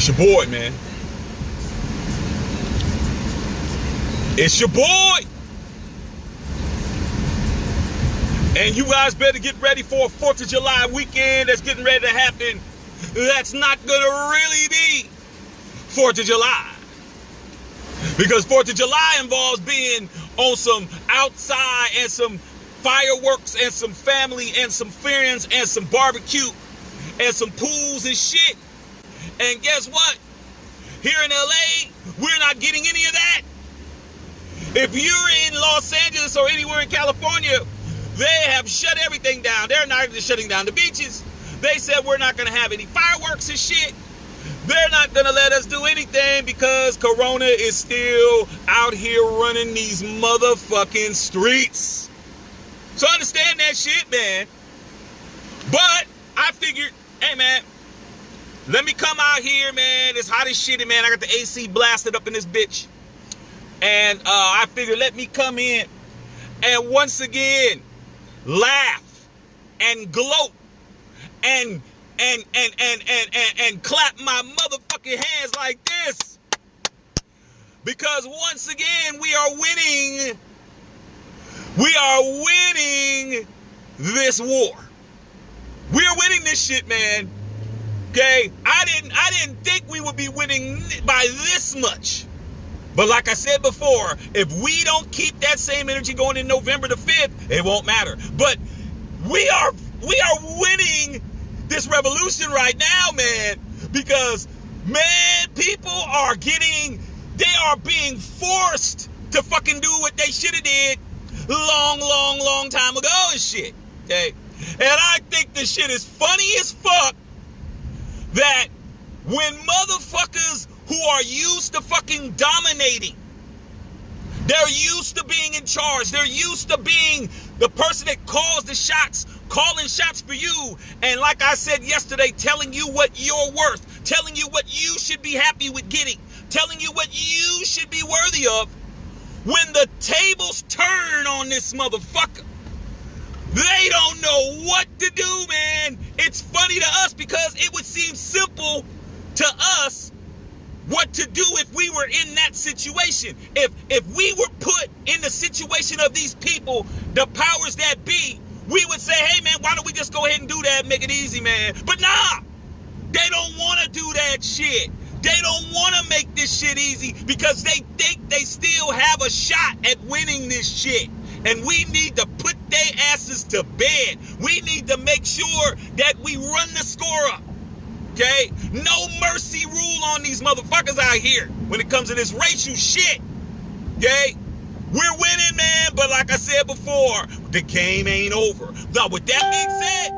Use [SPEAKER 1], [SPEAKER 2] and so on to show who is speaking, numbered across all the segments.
[SPEAKER 1] It's your boy, man. It's your boy. And you guys better get ready for a 4th of July weekend that's getting ready to happen. That's not going to really be 4th of July. Because 4th of July involves being on some outside and some fireworks and some family and some friends and some barbecue and some pools and shit. And guess what? Here in LA, we're not getting any of that. If you're in Los Angeles or anywhere in California, they have shut everything down. They're not even shutting down the beaches. They said we're not going to have any fireworks and shit. They're not going to let us do anything because Corona is still out here running these motherfucking streets. So understand that shit, man. But I figured, hey, man, let me come out here, man. It's hot as shit, man. I got the AC blasted up in this bitch. And I figured let me come in and once again laugh and gloat and clap my motherfucking hands like this. Because once again we are winning. We are winning this war. We are winning this shit, man. Okay? I didn't think we would be winning by this much. But like I said before, if we don't keep that same energy going in November the 5th, it won't matter. But we are winning this revolution right now, man. Because, man, people are they are being forced to fucking do what they should have did long time ago and shit. Okay? And I think this shit is funny as fuck that when motherfuckers who are used to fucking dominating, they're used to being in charge, they're used to being the person that calls the shots, calling shots for you, and like I said yesterday, telling you what you're worth, telling you what you should be happy with getting, telling you what you should be worthy of. When the tables turn on this motherfucker, they don't know what to do, man. It's funny to us because it would seem simple to us what to do if we were in that situation. If we were put in the situation of these people, the powers that be, we would say, hey, man, why don't we just go ahead and do that and make it easy, man? But nah, they don't want to do that shit. They don't want to make this shit easy because they think they still have a shot at winning this shit. And we need to put their asses to bed. We need to make sure that we run the score up. Okay? No mercy rule on these motherfuckers out here when it comes to this racial shit. Okay? We're winning, man, but like I said before, the game ain't over. Now, with that being said,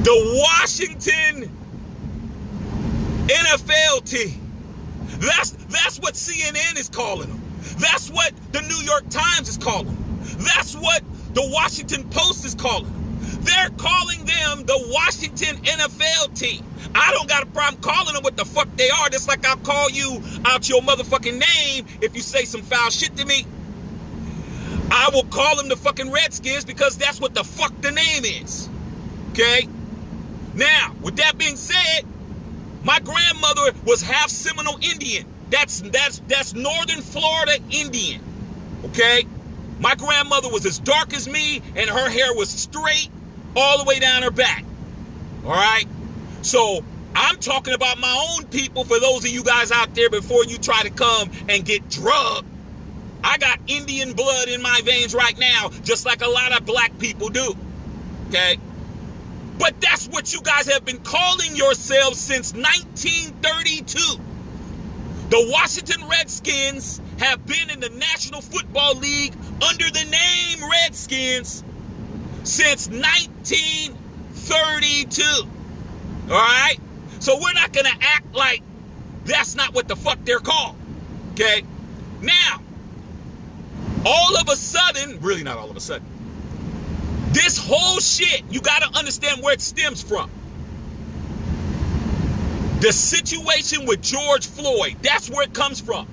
[SPEAKER 1] the Washington N.F.L. team, that's what CNN is calling them. That's what the New York Times is calling them. That's what the Washington Post is calling them. They're calling them the Washington NFL team. I don't got a problem calling them what the fuck they are. Just like I'll call you out your motherfucking name if you say some foul shit to me. I will call them the fucking Redskins because that's what the fuck the name is. Okay? Now, with that being said, my grandmother was half Seminole Indian. That's Northern Florida Indian. Okay? My grandmother was as dark as me and her hair was straight all the way down her back. All right? So I'm talking about my own people for those of you guys out there before you try to come and get drugged. I got Indian blood in my veins right now, just like a lot of black people do. Okay? But that's what you guys have been calling yourselves since 1932. The Washington Redskins have been in the National Football League under the name Redskins since 1932. All right? So we're not going to act like that's not what the fuck they're called. Okay? Now, all of a sudden, really not all of a sudden, this whole shit, you got to understand where it stems from. The situation with George Floyd, that's where it comes from.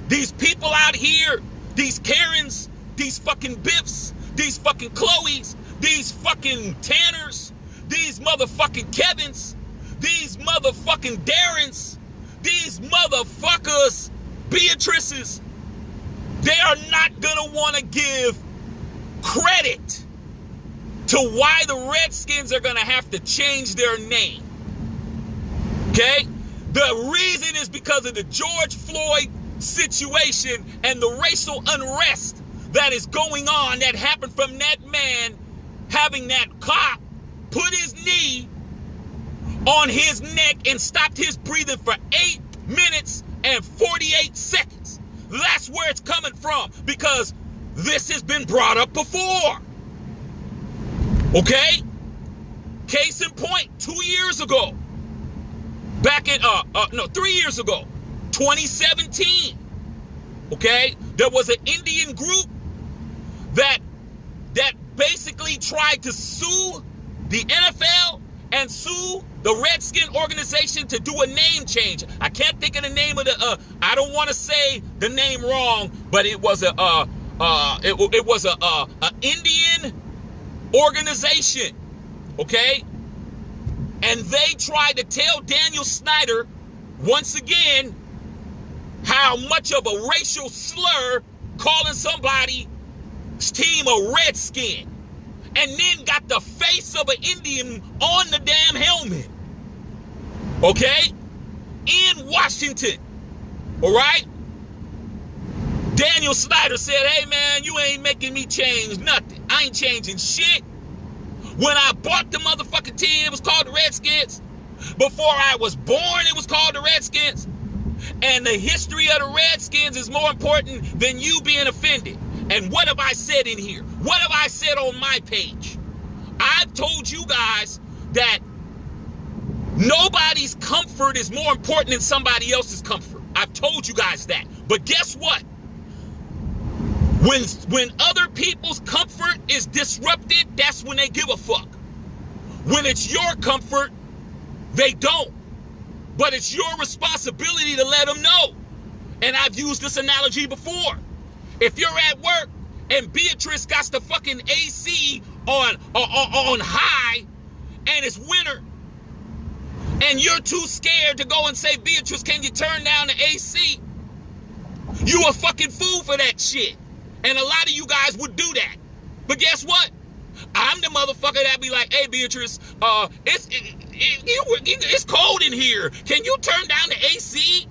[SPEAKER 1] These people out here, these Karens, these fucking Biffs, these fucking Chloes, these fucking Tanners, these motherfucking Kevins, these motherfucking Darrens, these motherfuckers, Beatrices, they are not gonna want to give credit to why the Redskins are gonna have to change their name. Okay? The reason is because of the George Floyd situation and the racial unrest that is going on that happened from that man having that cop put his knee on his neck and stopped his breathing for 8 minutes and 48 seconds. That's where it's coming from, because this has been brought up before. Okay? Case in point, 2 years ago, back in 3 years ago, 2017, okay, there was an Indian group that basically tried to sue the NFL and sue the Redskin organization to do a name change. I can't think of the name of the I don't want to say the name wrong, but it was a Indian organization, okay? And they tried to tell Daniel Snyder once again how much of a racial slur calling somebody's team a Redskin, and then got the face of an Indian on the damn helmet, okay, in Washington. All right, Daniel Snyder said, hey man, you ain't making me change nothing. I ain't changing shit. When I bought the motherfucking team, it was called the Redskins. Before I was born, it was called the Redskins. And the history of the Redskins is more important than you being offended. And what have I said in here? What have I said on my page? I've told you guys that nobody's comfort is more important than somebody else's comfort. I've told you guys that. But guess what? When other people's comfort is disrupted, that's when they give a fuck. When it's your comfort, they don't. But it's your responsibility to let them know. And I've used this analogy before. If you're at work and Beatrice got the fucking AC on high and it's winter, and you're too scared to go and say, Beatrice, can you turn down the AC? You a fucking fool for that shit. And a lot of you guys would do that. But guess what? I'm the motherfucker that be like, hey, Beatrice, it's cold in here. Can you turn down the AC?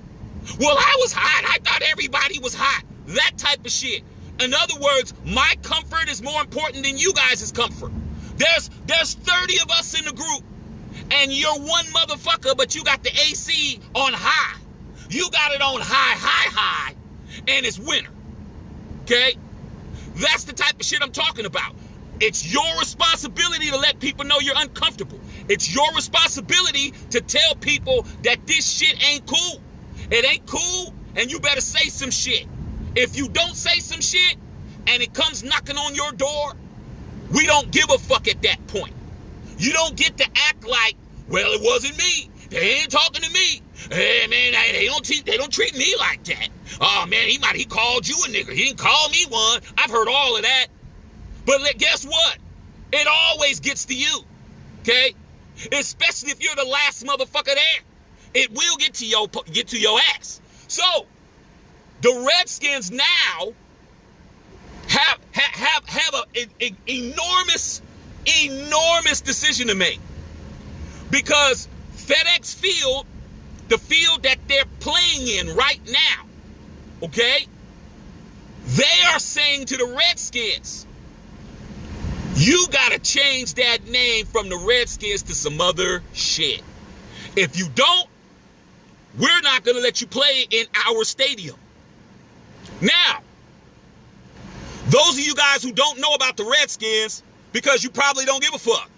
[SPEAKER 1] Well, I was hot. I thought everybody was hot. That type of shit. In other words, my comfort is more important than you guys' comfort. There's 30 of us in the group, and you're one motherfucker, but you got the AC on high. You got it on high, and it's winter. Okay? That's the type of shit I'm talking about. It's your responsibility to let people know you're uncomfortable. It's your responsibility to tell people that this shit ain't cool. It ain't cool, and you better say some shit. If you don't say some shit, and it comes knocking on your door, we don't give a fuck at that point. You don't get to act like, well, it wasn't me. They ain't talking to me. Hey, man, they don't treat me like that. Oh, man, he called you a nigger. He didn't call me one. I've heard all of that. But guess what? It always gets to you, okay? Especially if you're the last motherfucker there. It will get to your ass. So, the Redskins now have an enormous decision to make. Because FedEx Field, the field that they're playing in right now, okay, they are saying to the Redskins, you gotta change that name from the Redskins to some other shit. If you don't, we're not gonna let you play in our stadium. Now, those of you guys who don't know about the Redskins, because you probably don't give a fuck,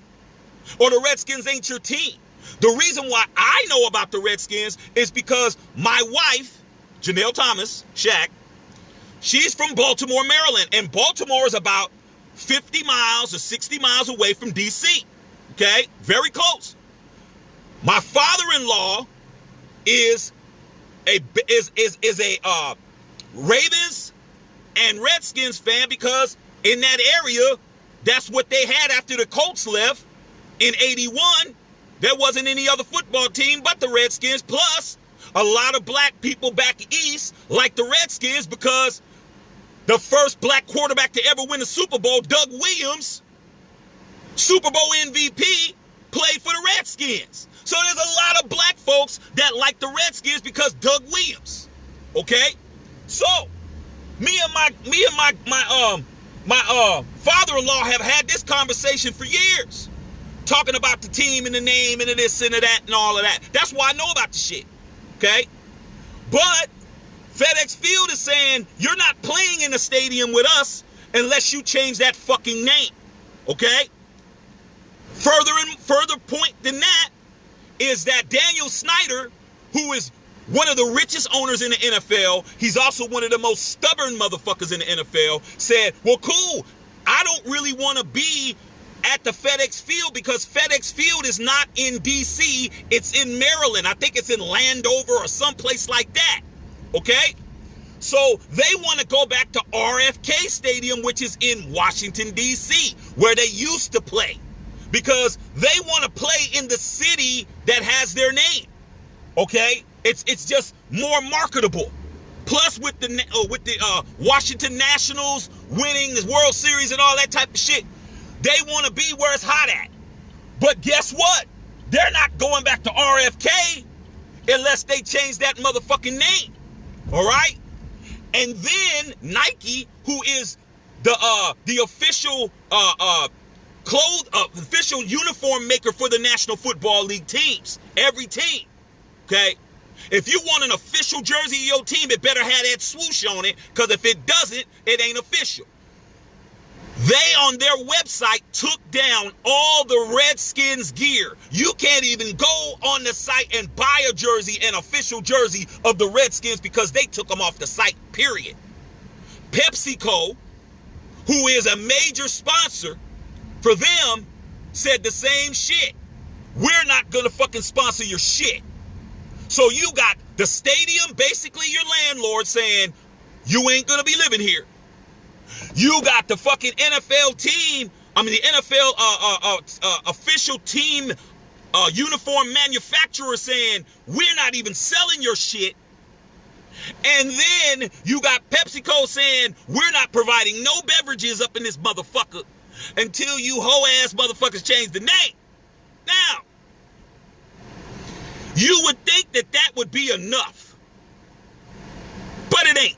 [SPEAKER 1] or the Redskins ain't your team. The reason why I know about the Redskins is because my wife, Janelle Thomas, Shaq, she's from Baltimore, Maryland, and Baltimore is about 50 miles or 60 miles away from D.C., okay? Very close. My father-in-law is a Ravens and Redskins fan, because in that area, that's what they had after the Colts left in 81. there wasn't any other football team but the Redskins. Plus, a lot of black people back east like the Redskins because the first black quarterback to ever win a Super Bowl, Doug Williams, Super Bowl MVP, played for the Redskins. So there's a lot of black folks that like the Redskins because Doug Williams. Okay? So, me and my father-in-law have had this conversation for years. Talking about the team and the name and the this and the that and all of that. That's why I know about the shit. Okay? But FedEx Field is saying you're not playing in the stadium with us unless you change that fucking name. Okay? Further point than that is that Daniel Snyder, who is one of the richest owners in the NFL, he's also one of the most stubborn motherfuckers in the NFL, said, well, cool, I don't really want to be at the FedEx Field because FedEx Field is not in D.C., it's in Maryland. I think it's in Landover or someplace like that, okay? So they want to go back to RFK Stadium, which is in Washington, D.C., where they used to play, because they want to play in the city that has their name, okay? It's just more marketable. Plus, with the Washington Nationals winning the World Series and all that type of shit, they want to be where it's hot at. But guess what? They're not going back to RFK unless they change that motherfucking name. All right? And then Nike, who is the official official uniform maker for the National Football League teams, every team, okay? If you want an official jersey of your team, it better have that swoosh on it, because if it doesn't, it ain't official. They, on their website, took down all the Redskins gear. You can't even go on the site and buy a jersey, an official jersey of the Redskins, because they took them off the site, period. PepsiCo, who is a major sponsor for them, said the same shit. We're not going to fucking sponsor your shit. So you got the stadium, basically your landlord, saying, you ain't going to be living here. You got the fucking NFL team, the NFL official team uniform manufacturer saying, we're not even selling your shit. And then you got PepsiCo saying, we're not providing no beverages up in this motherfucker until you hoe-ass motherfuckers change the name. Now, you would think that that would be enough, but it ain't.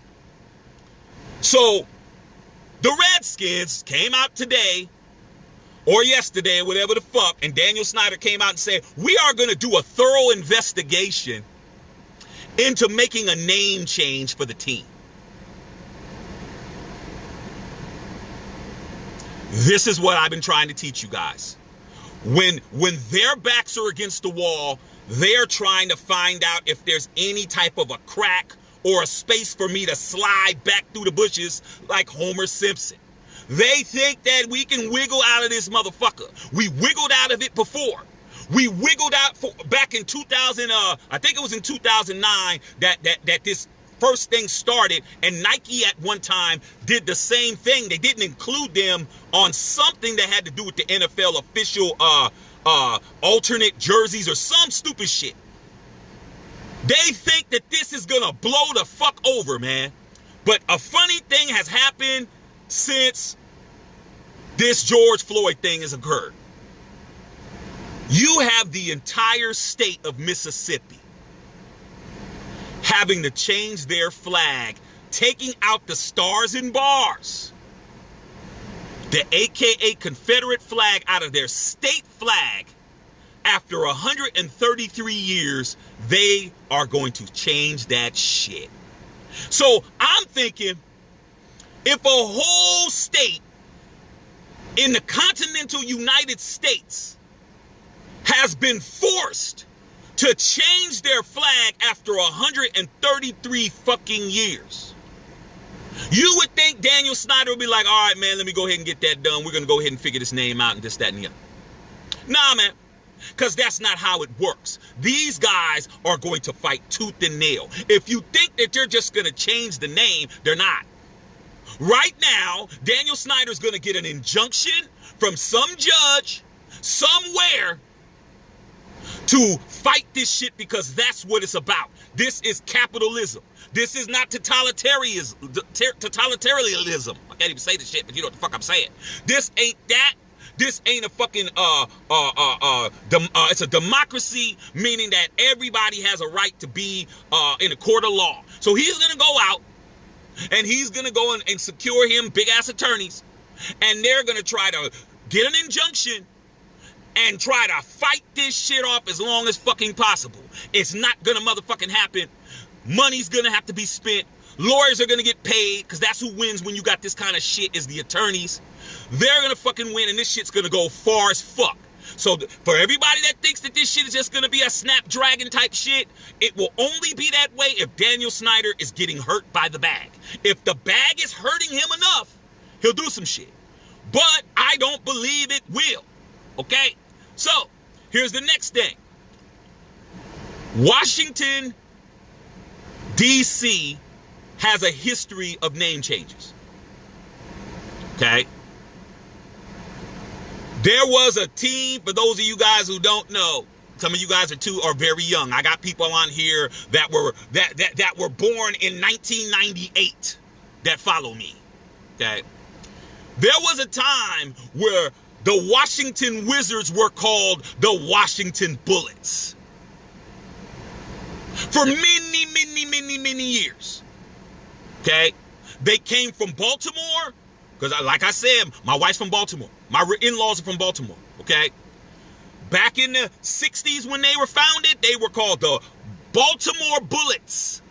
[SPEAKER 1] So the Redskins came out today or yesterday, whatever the fuck, and Daniel Snyder came out and said, we are going to do a thorough investigation into making a name change for the team. This is what I've been trying to teach you guys. When their backs are against the wall, they're trying to find out if there's any type of a crack or a space for me to slide back through the bushes like Homer Simpson. They think that we can wiggle out of this motherfucker. We wiggled out of it before. We wiggled out back in 2000. I think it was in 2009 that this first thing started, and Nike at one time did the same thing. They didn't include them on something that had to do with the NFL official alternate jerseys or some stupid shit. They think that this is gonna blow the fuck over, man. But a funny thing has happened since this George Floyd thing has occurred. You have the entire state of Mississippi having to change their flag, taking out the stars and bars, the AKA Confederate flag, out of their state flag. After 133 years, they are going to change that shit. So I'm thinking, if a whole state in the continental United States has been forced to change their flag after 133 fucking years, you would think Daniel Snyder would be like, all right, man, let me go ahead and get that done. We're going to go ahead and figure this name out and this, that, and the other. Nah, man. Because that's not how it works. These guys are going to fight tooth and nail. If you think that they're just going to change the name, they're not. Right now, Daniel Snyder's going to get an injunction from some judge somewhere to fight this shit because that's what it's about. This is capitalism. This is not totalitarianism. I can't even say this shit, but you know what the fuck I'm saying. This ain't that. This ain't a fucking it's a democracy, meaning that everybody has a right to be in a court of law. So he's gonna go out and he's gonna go and secure him big ass attorneys, and they're gonna try to get an injunction and try to fight this shit off as long as fucking possible. It's not gonna motherfucking happen. Money's gonna have to be spent. Lawyers are gonna get paid, because that's who wins when you got this kind of shit, is the attorneys. They're gonna fucking win, and this shit's gonna go far as fuck. So for everybody that thinks that this shit is just gonna be a Snapdragon type shit, it will only be that way if Daniel Snyder is getting hurt by the bag. If the bag is hurting him enough, he'll do some shit. But I don't believe it will. Okay? So here's the next thing. Washington, D.C. has a history of name changes. Okay? There was a team, for those of you guys who don't know, some of you guys are very young. I got people on here that were born in 1998 that follow me. Okay? There was a time where the Washington Wizards were called the Washington Bullets. For many years. Okay? They came from Baltimore, because like I said, my wife's from Baltimore. My in-laws are from Baltimore. Okay? Back in the 60s when they were founded, they were called the Baltimore Bullets.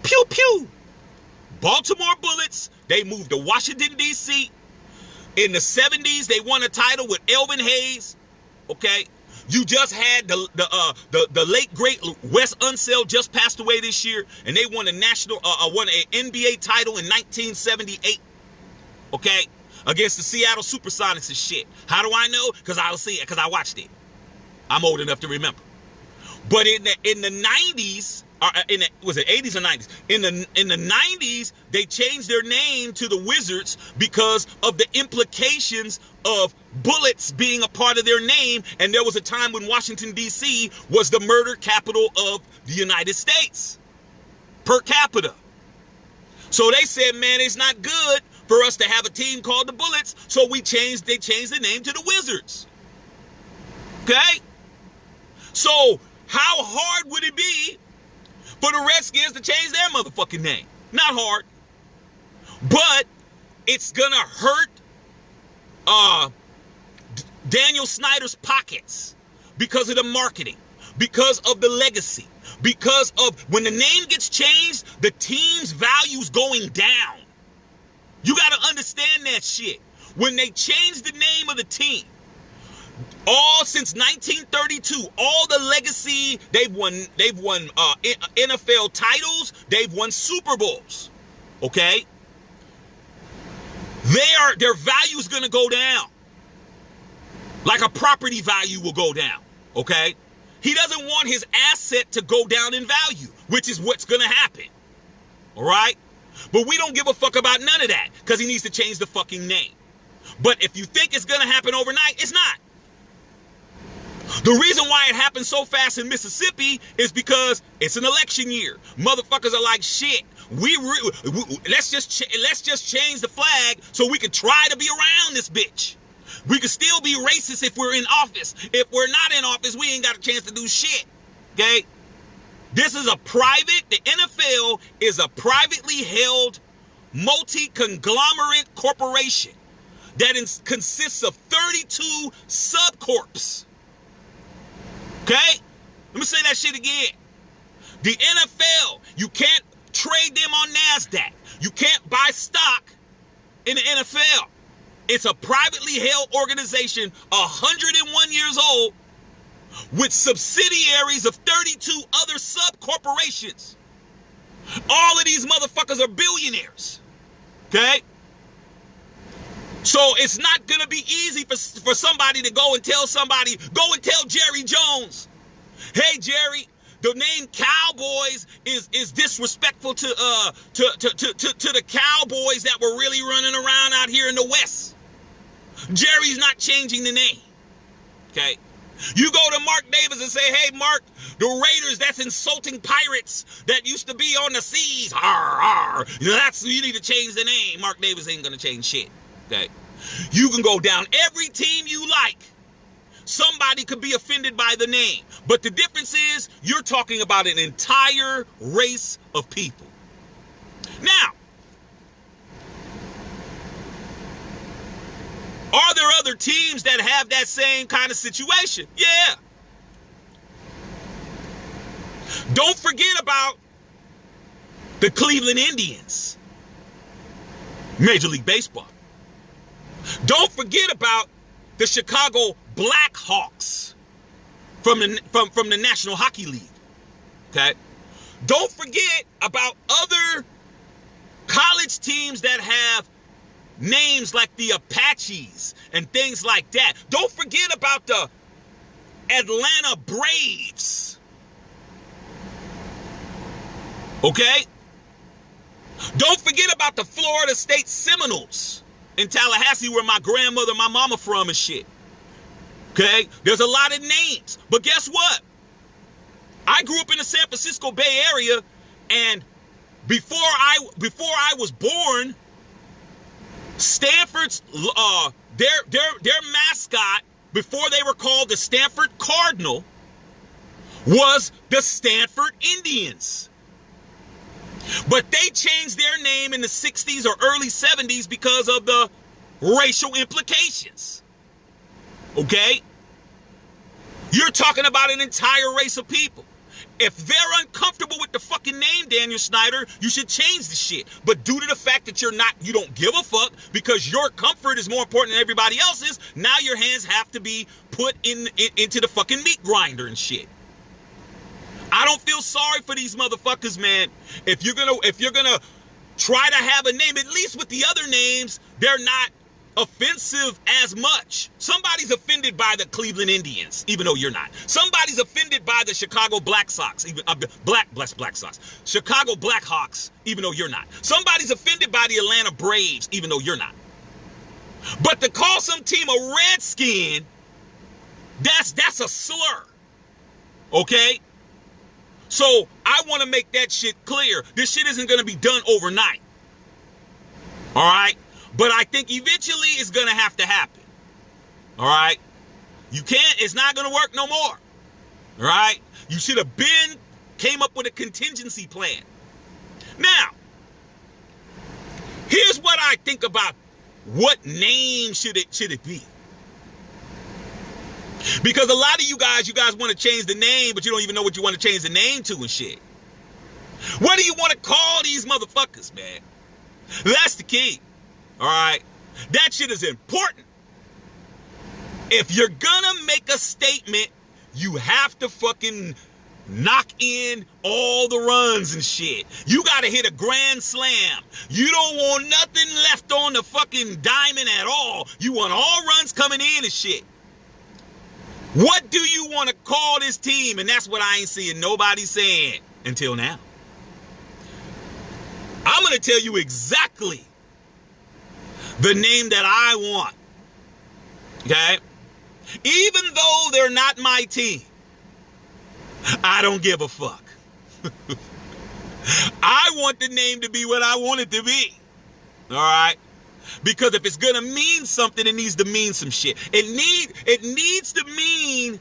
[SPEAKER 1] Pew pew. Baltimore Bullets. They moved to Washington, D.C. In the 70s, they won a title with Elvin Hayes. Okay? You just had the late great Wes Unseld just passed away this year, and they won an NBA title in 1978. Okay, against the Seattle Supersonics and shit. How do I know? Because I watched it. I'm old enough to remember. But in the 90s, was it 80s or 90s? In the 90s, they changed their name to the Wizards because of the implications of bullets being a part of their name. And there was a time when Washington, D.C. was the murder capital of the United States per capita. So they said, man, it's not good for us to have a team called the Bullets. So they changed the name to the Wizards. Okay? So how hard would it be for the Redskins to change their motherfucking name? Not hard. But it's gonna hurt Daniel Snyder's pockets because of the marketing, because of the legacy, because of when the name gets changed, the team's value's going down. You gotta understand that shit. When they changed the name of the team, all since 1932, all the legacy, they've won N.F.L. titles, they've won Super Bowls. Okay? Their value's gonna go down. Like a property value will go down. Okay? He doesn't want his asset to go down in value, which is what's gonna happen. All right? But we don't give a fuck about none of that, because he needs to change the fucking name. But if you think it's gonna happen overnight, it's not. The reason why it happened so fast in Mississippi is because it's an election year. Motherfuckers are like, shit, let's just change the flag so we can try to be around this bitch. We can still be racist if we're in office. If we're not in office, we ain't got a chance to do shit. Okay? This is the NFL is a privately held multi-conglomerate corporation that consists of 32 subcorps. Okay? Let me say that shit again. The NFL, you can't trade them on NASDAQ. You can't buy stock in the NFL. It's a privately held organization, 101 years old, with subsidiaries of 32 other sub-corporations. All of these motherfuckers are billionaires. Okay? So it's not going to be easy for somebody to go and tell Jerry Jones, hey, Jerry, the name Cowboys is disrespectful to the Cowboys that were really running around out here in the West. Jerry's not changing the name. Okay? You go to Mark Davis and say, hey, Mark, the Raiders, that's insulting pirates that used to be on the seas. Arr, arr. You need to change the name. Mark Davis ain't going to change shit. Okay? You can go down every team you like. Somebody could be offended by the name. But the difference is you're talking about an entire race of people. Now, are there other teams that have that same kind of situation? Yeah. Don't forget about the Cleveland Indians, Major League Baseball. Don't forget about the Chicago Blackhawks from the National Hockey League. Okay? Don't forget about other college teams that have names like the Apaches and things like that. Don't forget about the Atlanta Braves. Okay? Don't forget about the Florida State Seminoles in Tallahassee, where my grandmother, my mama from and shit. Okay? There's a lot of names. But guess what? I grew up in the San Francisco Bay Area, and before I was born, Stanford's their mascot, before they were called the Stanford Cardinal, was the Stanford Indians. But they changed their name in the 60s or early 70s because of the racial implications. Okay? You're talking about an entire race of people. If they're uncomfortable with the fucking name, Daniel Snyder, you should change the shit. But due to the fact that you don't give a fuck because your comfort is more important than everybody else's, now your hands have to be put into the fucking meat grinder and shit. I don't feel sorry for these motherfuckers, man. If you're gonna try to have a name, at least with the other names, they're not offensive as much. Somebody's offended by the Cleveland Indians, even though you're not. Somebody's offended by the Chicago Black Sox, Black Sox. Chicago Blackhawks, even though you're not. Somebody's offended by the Atlanta Braves, even though you're not. But to call some team a Redskin, that's a slur. Okay? So I want to make that shit clear. This shit isn't going to be done overnight. All right? But I think eventually it's going to have to happen. All right? It's not going to work no more. All right? You should have came up with a contingency plan. Now, here's what I think about what name should it be. Because a lot of you guys want to change the name, but you don't even know what you want to change the name to and shit. What do you want to call these motherfuckers, man? That's the key. All right? That shit is important. If you're gonna make a statement, you have to fucking knock in all the runs and shit. You gotta hit a grand slam. You don't want nothing left on the fucking diamond at all. You want all runs coming in and shit. What do you want to call this team? And that's what I ain't seeing nobody saying until now. I'm going to tell you exactly the name that I want. Okay? Even though they're not my team, I don't give a fuck. I want the name to be what I want it to be. All right? Because if it's going to mean something, it needs to mean some shit. It needs to mean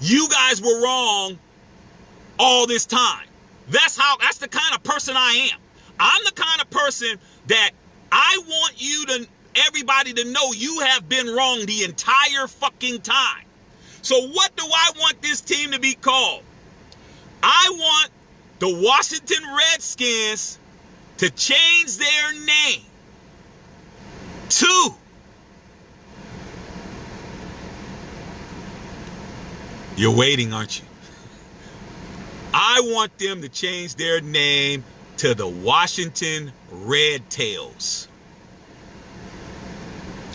[SPEAKER 1] you guys were wrong all this time. That's the kind of person I am. I'm the kind of person that I want everybody to know you have been wrong the entire fucking time. So what do I want this team to be called? I want the Washington Redskins to change their name to, you're waiting, aren't you? I want them to change their name to the Washington Red Tails.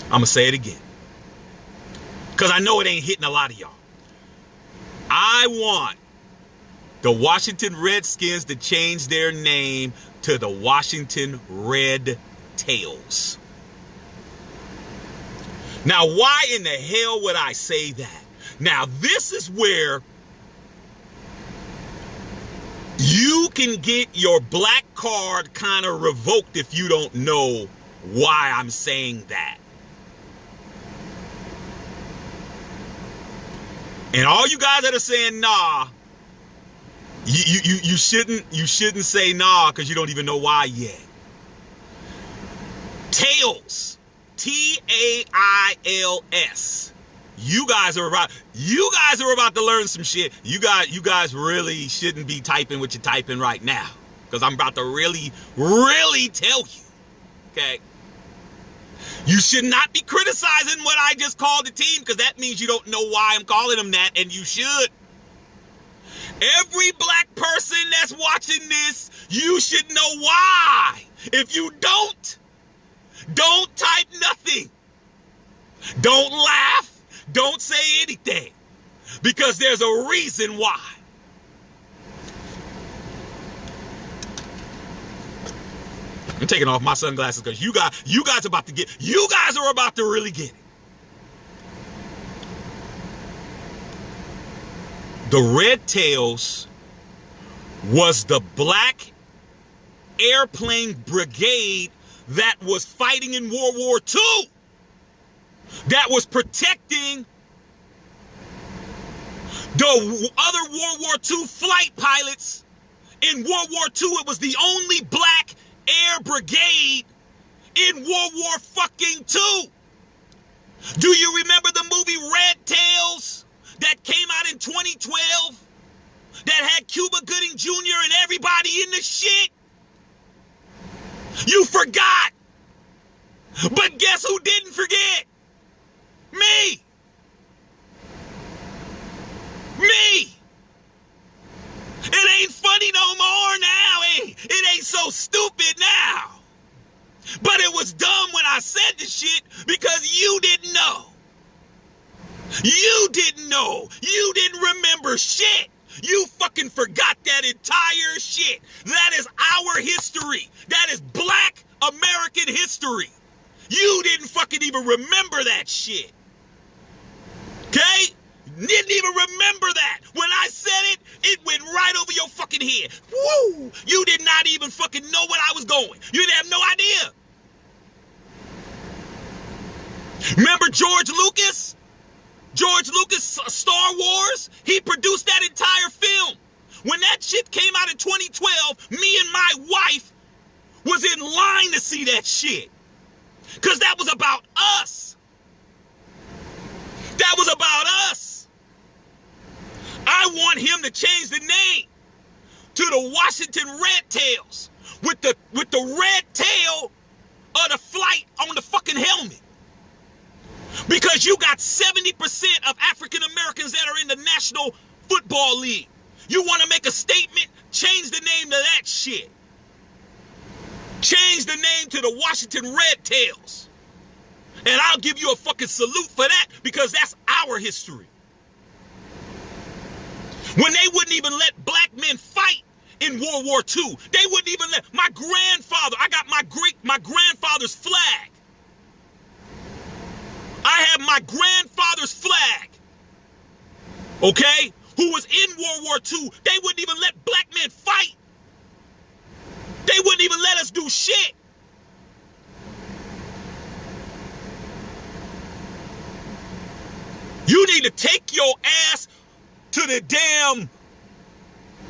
[SPEAKER 1] I'm going to say it again, because I know it ain't hitting a lot of y'all. I want the Washington Redskins to change their name to the Washington Red Tails. Now, why in the hell would I say that? Now, this is where can get your black card kind of revoked if you don't know why I'm saying that. And all you guys that are saying nah, you shouldn't say nah because you don't even know why yet. Tails, Tails. You guys are about to learn some shit. You guys really shouldn't be typing what you're typing right now, because I'm about to really tell you. Okay. You should not be criticizing what I just called the team, because that means you don't know why I'm calling them that, and you should. Every black person that's watching this, you should know why. If you don't type nothing. Don't laugh. Don't say anything. Because there's a reason why. I'm taking off my sunglasses because you guys are about to really get it. The Red Tails was the black airplane brigade that was fighting in World War II, that was protecting the other World War II flight pilots. In World War II, it was the only black air brigade in World War fucking II. Do you remember the movie Red Tails that came out in 2012 that had Cuba Gooding Jr. and everybody in the shit? You forgot. But guess who didn't forget? Me. It ain't funny no more now. It ain't so stupid now. But it was dumb when I said the shit because you didn't know. You didn't know. You didn't remember shit. You fucking forgot that entire shit. That is our history. That is black American history. You didn't fucking even remember that shit. Okay? Didn't even remember that. When I said it, it went right over your fucking head. Woo! You did not even fucking know where I was going. You didn't have no idea. Remember George Lucas? George Lucas, Star Wars? He produced that entire film. When that shit came out in 2012, me and my wife was in line to see that shit. Because that was about us. That was about us. I want him to change the name to the Washington Red Tails with the red tail of the flight on the fucking helmet. Because you got 70% of African Americans that are in the National Football League. You want to make a statement? Change the name to that shit. Change the name to the Washington Red Tails. And I'll give you a fucking salute for that, because that's our history. When they wouldn't even let black men fight in World War II, they wouldn't even let my grandfather. I got my grandfather's flag. I have my grandfather's flag. Okay? Who was in World War II. They wouldn't even let black men fight. They wouldn't even let us do shit. You need to take your ass to the damn,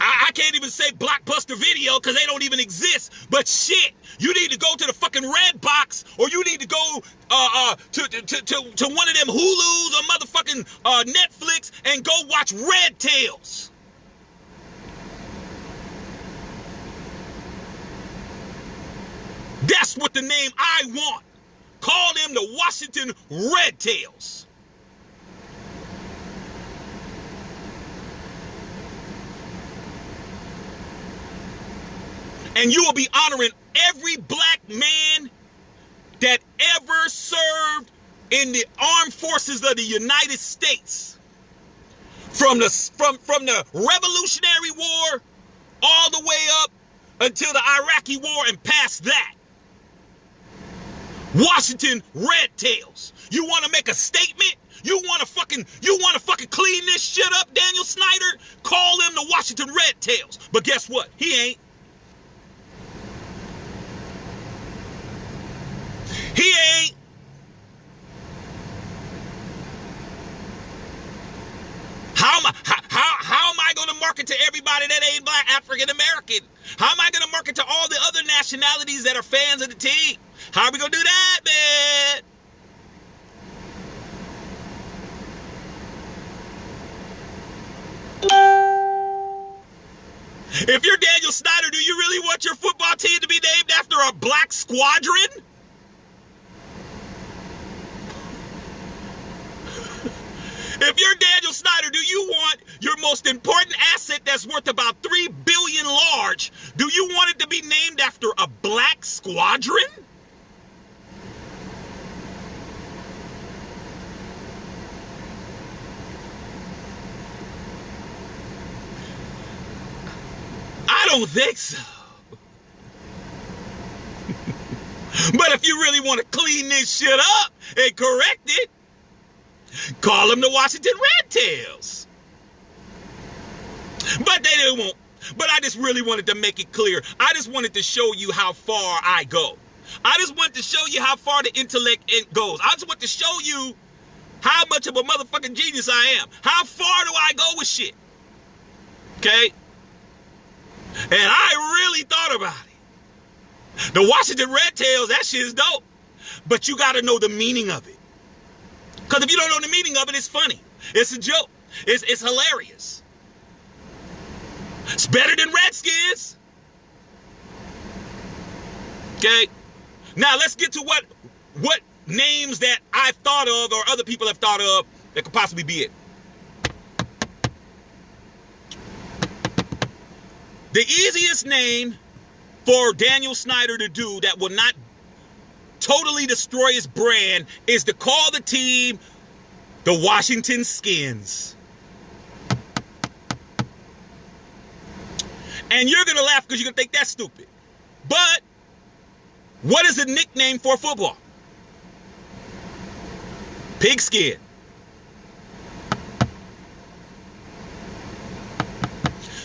[SPEAKER 1] I can't even say Blockbuster Video because they don't even exist, but shit, you need to go to the fucking Red Box, or you need to go to one of them Hulus or motherfucking Netflix and go watch Red Tails. That's what the name I want. Call them the Washington Red Tails. And you will be honoring every black man that ever served in the armed forces of the United States. From the Revolutionary War all the way up until the Iraqi War and past that. Washington Red Tails. You want to make a statement? You want to fucking clean this shit up, Daniel Snyder? Call them the Washington Red Tails. But guess what? He ain't. He ain't. How am I going to market to everybody that ain't black, African American? How am I going to market to all the other nationalities that are fans of the team? How are we going to do that, man? If you're Daniel Snyder, do you really want your football team to be named after a black squadron? If you're Daniel Snyder, do you want your most important asset that's worth about $3 billion large, do you want it to be named after a black squadron? I don't think so. But if you really want to clean this shit up and correct it, call them the Washington Red Tails. But they won't. But I just really wanted to make it clear. I just wanted to show you how far I go. I just wanted to show you how far the intellect goes. I just want to show you how much of a motherfucking genius I am. How far do I go with shit? Okay? And I really thought about it. The Washington Red Tails, that shit is dope. But you got to know the meaning of it. Because if you don't know the meaning of it, it's funny. It's a joke. It's hilarious. It's better than Redskins. Okay? Now let's get to what names that I've thought of or other people have thought of that could possibly be it. The easiest name for Daniel Snyder to do that will not totally destroy his brand is to call the team the Washington Skins. And you're going to laugh because you're going to think that's stupid. But what is a nickname for football? Pigskin.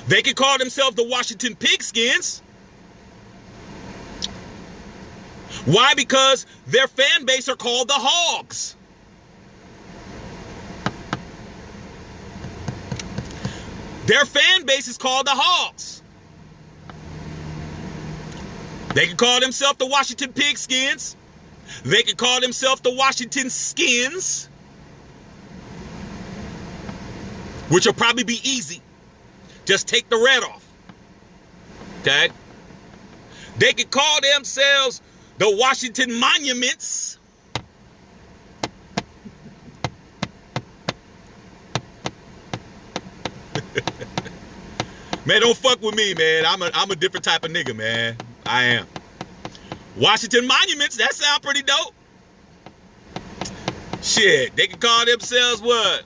[SPEAKER 1] They could call themselves the Washington Pigskins. Why? Because their fan base are called the Hogs. Their fan base is called the Hogs. They can call themselves the Washington Pigskins. They can call themselves the Washington Skins, which will probably be easy. Just take the red off. Okay? They can call themselves the Washington Monuments. Man, don't fuck with me, man. I'm a different type of nigga, man. I am. Washington Monuments, that sound pretty dope. Shit, they can call themselves what?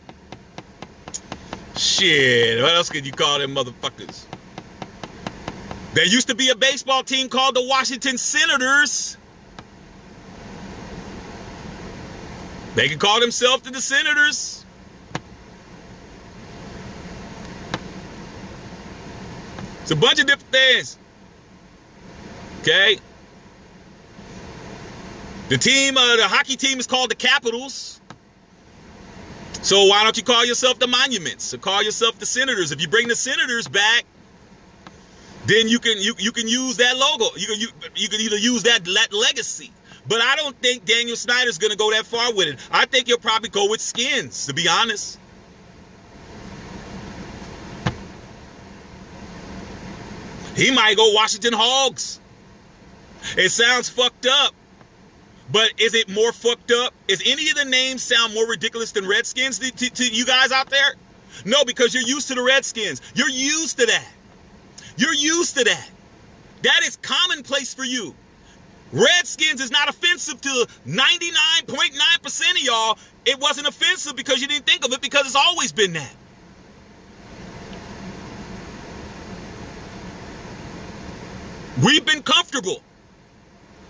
[SPEAKER 1] Shit, what else could you call them motherfuckers? There used to be a baseball team called the Washington Senators. They can call themselves the Senators. It's a bunch of different things. Okay? The hockey team is called the Capitals. So why don't you call yourself the Monuments or call yourself the Senators? If you bring the Senators back, then you can use that logo. You can either use that legacy. But I don't think Daniel Snyder's going to go that far with it. I think he'll probably go with Skins, to be honest. He might go Washington Hogs. It sounds fucked up. But is it more fucked up? Is any of the names sound more ridiculous than Redskins to you guys out there? No, because you're used to the Redskins. You're used to that. You're used to that. That is commonplace for you. Redskins is not offensive to 99.9% of y'all. It wasn't offensive because you didn't think of it because it's always been that. We've been comfortable.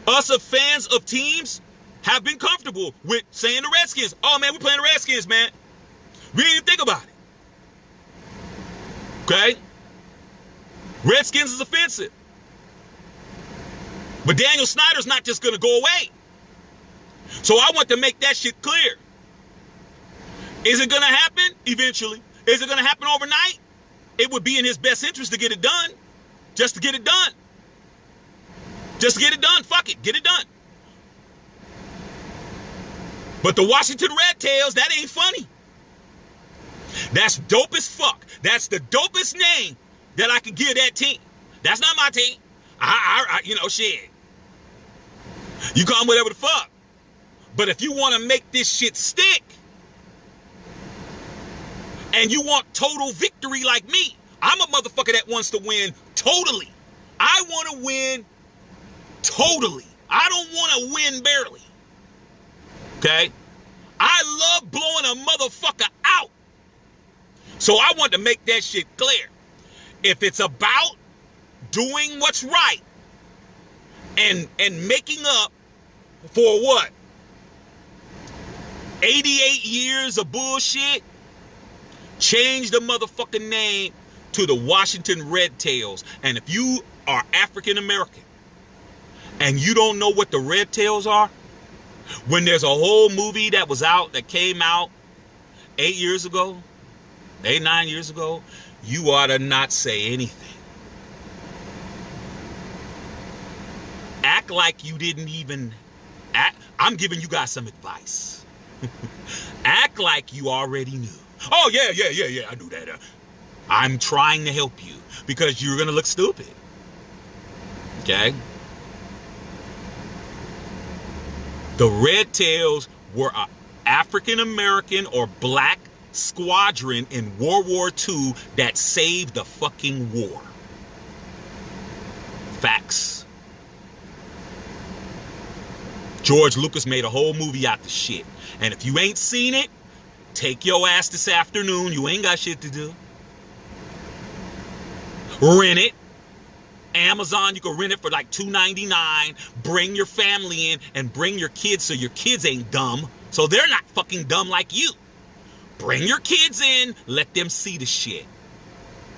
[SPEAKER 1] Us as fans of teams have been comfortable with saying the Redskins. Oh, man, we're playing the Redskins, man. We didn't even think about it. Okay? Redskins is offensive. But Daniel Snyder's not just going to go away. So I want to make that shit clear. Is it going to happen? Eventually. Is it going to happen overnight? It would be in his best interest to get it done. Just to get it done. Just to get it done. Fuck it. Get it done. But the Washington Red Tails, that ain't funny. That's dope as fuck. That's the dopest name that I could give that team. That's not my team. Shit. You call them whatever the fuck. But if you want to make this shit stick, and you want total victory like me, I'm a motherfucker that wants to win totally. I want to win totally. I don't want to win barely. Okay? I love blowing a motherfucker out. So I want to make that shit clear. If it's about doing what's right and making up for what? 88 years of bullshit, change the motherfucking name to the Washington Red Tails. And if you are African American and you don't know what the Red Tails are, when there's a whole movie that came out 9 years ago, you ought to not say anything. Act like you didn't even act. I'm giving you guys some advice. Act like you already knew. Oh, yeah, I knew that. I'm trying to help you because you're going to look stupid. Okay? The Red Tails were an African-American or black squadron in World War II that saved the fucking war. Facts. George Lucas made a whole movie out the shit. And if you ain't seen it, take your ass this afternoon. You ain't got shit to do. Rent it. Amazon, you can rent it for like $2.99. Bring your family in and bring your kids so your kids ain't dumb. So they're not fucking dumb like you. Bring your kids in. Let them see the shit.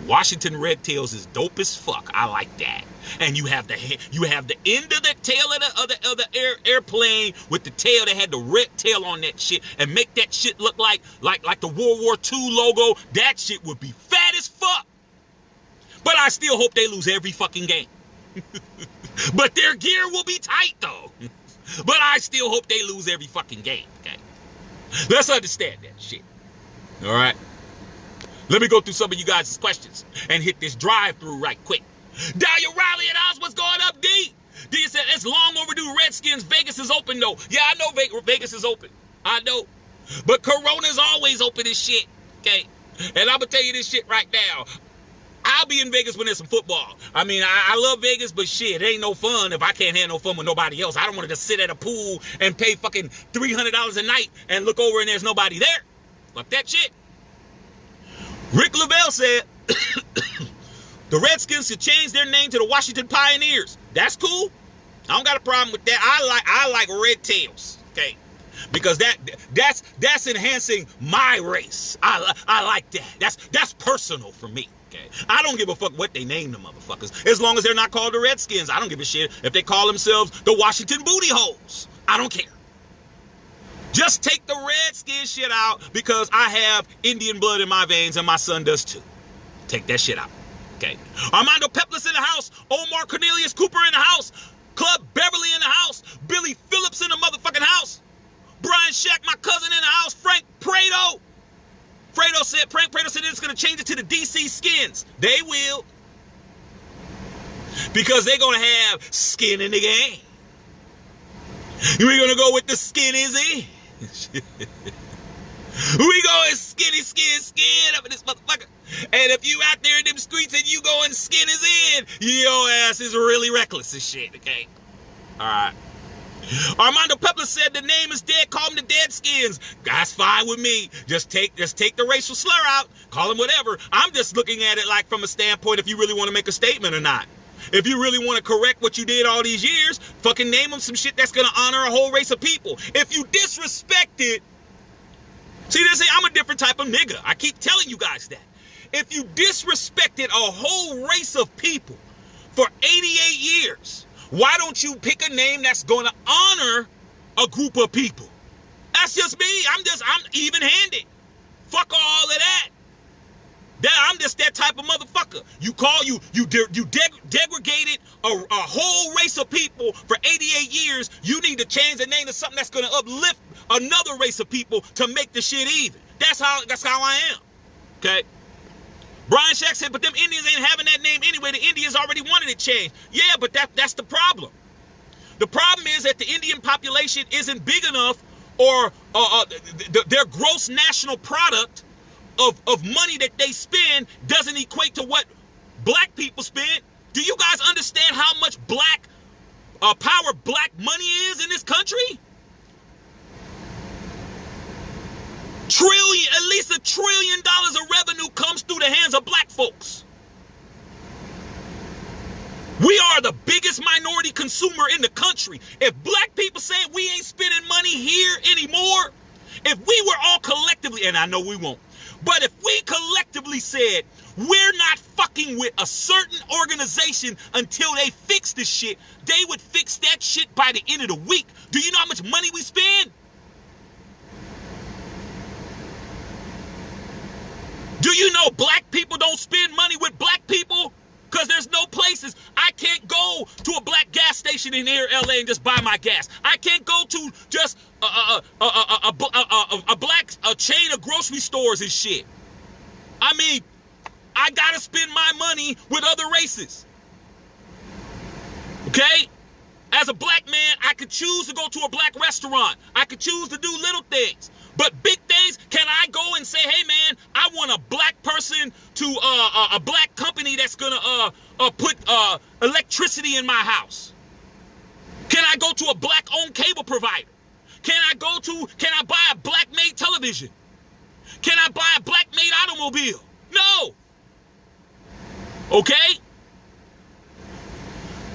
[SPEAKER 1] Washington Red Tails is dope as fuck. I like that. And you have the end of the tail of the airplane with the tail that had the red tail on that shit, and make that shit look like the World War II logo. That shit would be fat as fuck. But I still hope they lose every fucking game. But their gear will be tight though. But I still hope they lose every fucking game. Okay, let's understand that shit. All right. Let me go through some of you guys' questions and hit this drive-through right quick. Dahlia Riley and Oz, what's going up, D? D said, it's long overdue. Redskins, Vegas is open, though. Yeah, I know Vegas is open. I know. But Corona's always open as shit, okay? And I'm going to tell you this shit right now. I'll be in Vegas when there's some football. I mean, I love Vegas, but shit, it ain't no fun if I can't have no fun with nobody else. I don't want to just sit at a pool and pay fucking $300 a night and look over and there's nobody there. Fuck that shit. Rick Lavelle said, the Redskins should change their name to the Washington Pioneers. That's cool. I don't got a problem with that. I like Red Tails, okay? Because that's enhancing my race. I like that. That's personal for me, okay? I don't give a fuck what they name the motherfuckers. As long as they're not called the Redskins, I don't give a shit if they call themselves the Washington Booty Holes. I don't care. Just take the Redskin shit out because I have Indian blood in my veins and my son does too. Take that shit out. Okay. Armando Peplis in the house. Omar Cornelius Cooper in the house. Club Beverly in the house. Billy Phillips in the motherfucking house. Brian Shack, my cousin, in the house. Frank Prado. Frank Prado said it's going to change it to the DC Skins. They will. Because they're going to have skin in the game. We're going to go with the skin, is he? We going skin up in this motherfucker. And if you out there in them streets and you going skin is in, your ass is really reckless as shit, okay? Alright. Armando Pepler said the name is dead, call them the Deadskins. That's fine with me. Just take the racial slur out. Call them whatever. I'm just looking at it like from a standpoint if you really want to make a statement or not. If you really want to correct what you did all these years, fucking name them some shit that's going to honor a whole race of people. If you disrespect it, see, I'm a different type of nigga. I keep telling you guys that. if you disrespected a whole race of people for 88 years, why don't you pick a name that's going to honor a group of people? That's just me. I'm even-handed. Fuck all of that. I'm just that type of motherfucker. You degraded a whole race of people for 88 years. You need to change the name to something that's going to uplift another race of people to make the shit even. That's how I am. Okay. Brian Shack said, but them Indians ain't having that name anyway. The Indians already wanted it changed. Yeah, but that's the problem. The problem is that the Indian population isn't big enough, or their gross national product of money that they spend doesn't equate to what black people spend. Do you guys understand how much power black money is in this country? At least $1 trillion of revenue comes through the hands of black folks. We are the biggest minority consumer in the country. If black people say we ain't spending money here anymore, if we were all collectively, and I know we won't, but if we collectively said we're not fucking with a certain organization until they fix this shit, they would fix that shit by the end of the week. Do you know how much money we spend? Do you know black people don't spend money with black people? Because there's no places. I can't go to a black gas station in here, LA, and just buy my gas. I can't go to just a chain of grocery stores and shit. I mean, I gotta spend my money with other races. Okay? As a black man, I could choose to go to a black restaurant. I could choose to do little things. But big things, can I go and say, hey man, I want a black person to a black company that's gonna put electricity in my house? Can I go to a black-owned cable provider? Can I buy a black-made television? Can I buy a black-made automobile? No. Okay?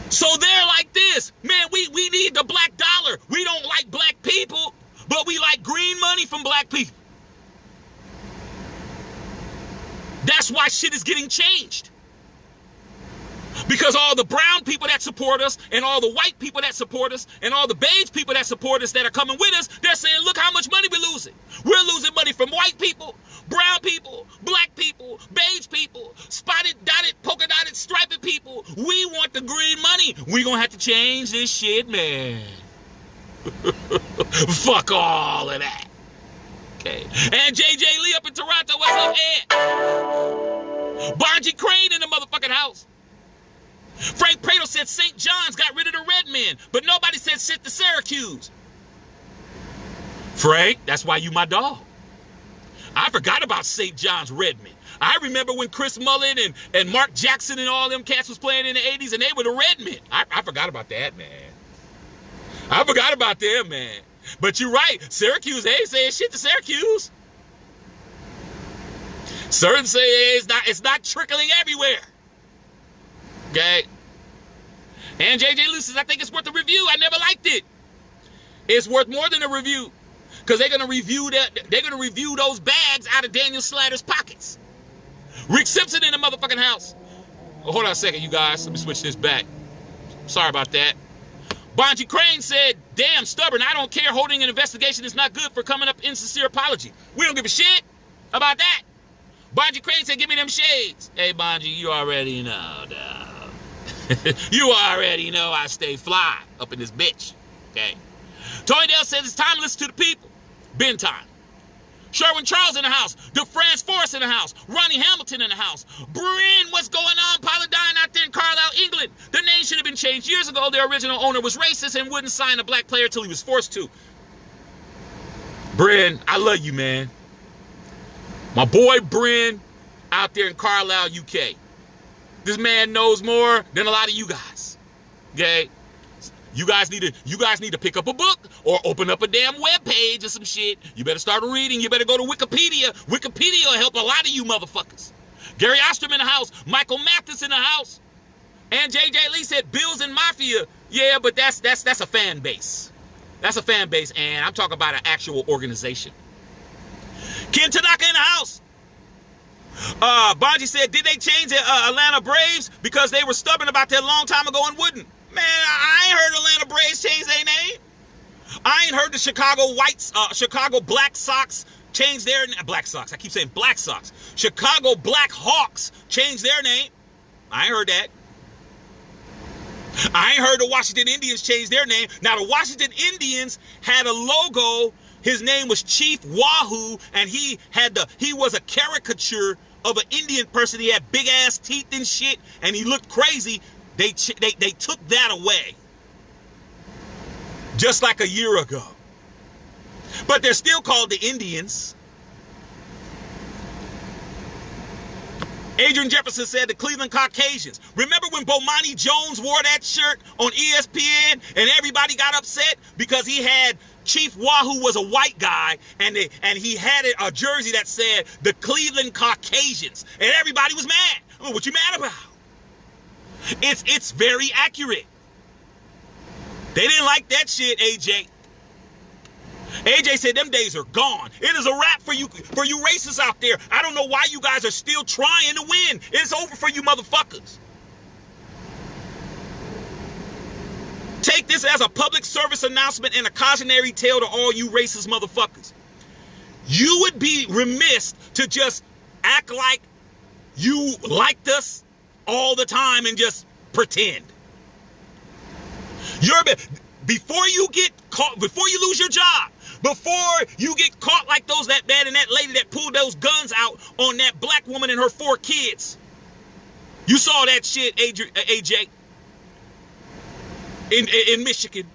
[SPEAKER 1] So they're like this, man, we need the black dollar. We don't like black people, but we like green money from black people. That's why shit is getting changed. Because all the brown people that support us, and all the white people that support us, and all the beige people that support us that are coming with us, they're saying, look how much money we're losing. We're losing money from white people, brown people, black people, beige people, spotted, dotted, polka dotted, striped people. We want the green money. We're going to have to change this shit, man. Fuck all of that. Okay. And JJ Lee up in Toronto, what's up, Ed? Bonji Crane in the motherfucking house. Frank Prato said St. John's got rid of the red men, but nobody said shit to Syracuse. Frank, that's why you my dog. I forgot about St. John's red men. I remember when Chris Mullin and Mark Jackson and all them cats was playing in the 80s, and they were the red men. I forgot about that, man. I forgot about them, man. But you're right. Syracuse, they ain't saying shit to Syracuse. Certain say it's not trickling everywhere. Okay. And JJ Lewis says, I think it's worth a review. I never liked it. It's worth more than a review. Because they're gonna review those bags out of Daniel Slatter's pockets. Rick Simpson in the motherfucking house. Oh, hold on a second, you guys. Let me switch this back. Sorry about that. Bonji Crane said, damn stubborn, I don't care. Holding an investigation is not good for coming up insincere apology. We don't give a shit about that. Bonji Crane said, give me them shades. Hey, Bonji, you already know, dog. You already know I stay fly up in this bitch. Okay. Tony Dale says it's time to listen to the people. Ben time. Sherwin Charles in the house. DeFrance Forrest in the house. Ronnie Hamilton in the house. Bryn, what's going on? Paladine out there in Carlisle, England. The name should have been changed years ago. Their original owner was racist and wouldn't sign a black player till he was forced to. Bryn, I love you, man. My boy Bryn out there in Carlisle, UK. This man knows more than a lot of you guys. Okay? You guys need to pick up a book or open up a damn web page or some shit. You better start reading. You better go to Wikipedia. Wikipedia will help a lot of you motherfuckers. Gary Ostrom in the house. Michael Mathis in the house. And JJ Lee said Bills and Mafia. Yeah, but that's a fan base. That's a fan base, and I'm talking about an actual organization. Ken Tanaka in the house. Bonji said, did they change the Atlanta Braves because they were stubborn about that a long time ago and wouldn't? Man, I ain't heard Atlanta Braves change their name. I ain't heard the Chicago Black Sox change their name. Black Sox. I keep saying Black Sox. Chicago Black Hawks change their name. I ain't heard that. I ain't heard the Washington Indians change their name. Now, the Washington Indians had a logo. His name was Chief Wahoo, and he was a caricature of an Indian person. He had big ass teeth and shit, and he looked crazy. They took that away just like a year ago. But they're still called the Indians. Adrian Jefferson said the Cleveland Caucasians. Remember when Bomani Jones wore that shirt on ESPN and everybody got upset because he had Chief Wahoo was a white guy and he had a jersey that said the Cleveland Caucasians and everybody was mad. I mean, what you mad about? It's very accurate. They didn't like that shit, AJ. AJ said them days are gone. It is a wrap for you racists out there. I don't know why you guys are still trying to win. It's over for you motherfuckers. Take this as a public service announcement and a cautionary tale to all you racist motherfuckers. You would be remiss to just act like you liked us all the time and just pretend. Before you get caught, before you lose your job, before you get caught like that man and that lady that pulled those guns out on that black woman and her 4 kids. You saw that shit, AJ, in Michigan.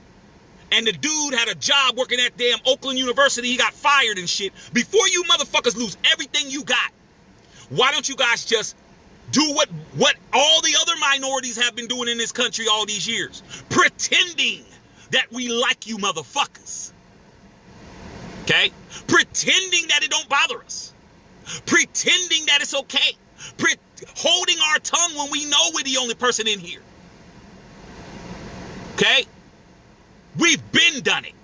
[SPEAKER 1] And the dude had a job working at damn Oakland University. He got fired and shit. Before you motherfuckers lose everything you got, why don't you guys just do what all the other minorities have been doing in this country all these years? Pretending that we like you motherfuckers. Okay? Pretending that it don't bother us. Pretending that it's okay. Holding our tongue when we know we're the only person in here. Okay? We've been done it.